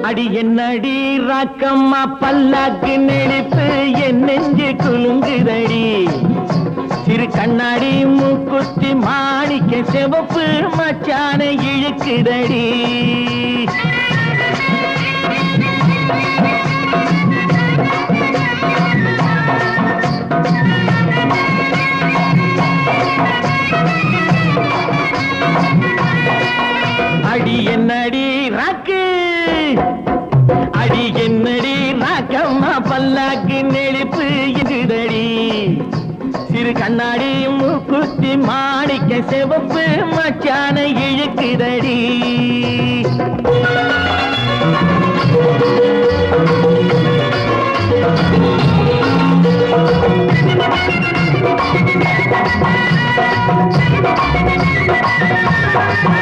அடி என்னடி ராக்கம்மா பல்லாக்கு நெளிப்பு என் நெஞ்சு குலுங்குதடி சிறு கண்ணாடி மூக்குத்தி மாணிக்க சிவப்பு மச்சான இழுக்குதடி அடி என்னடி ராக்கு அடி என்னடி ராக்கம்மா பல்லாக்கு நெளிப்பு இதுதடி சிறு கண்ணாடி மூக்குத்தி மாணிக்க சிவப்பு மச்சான இழுக்குதடி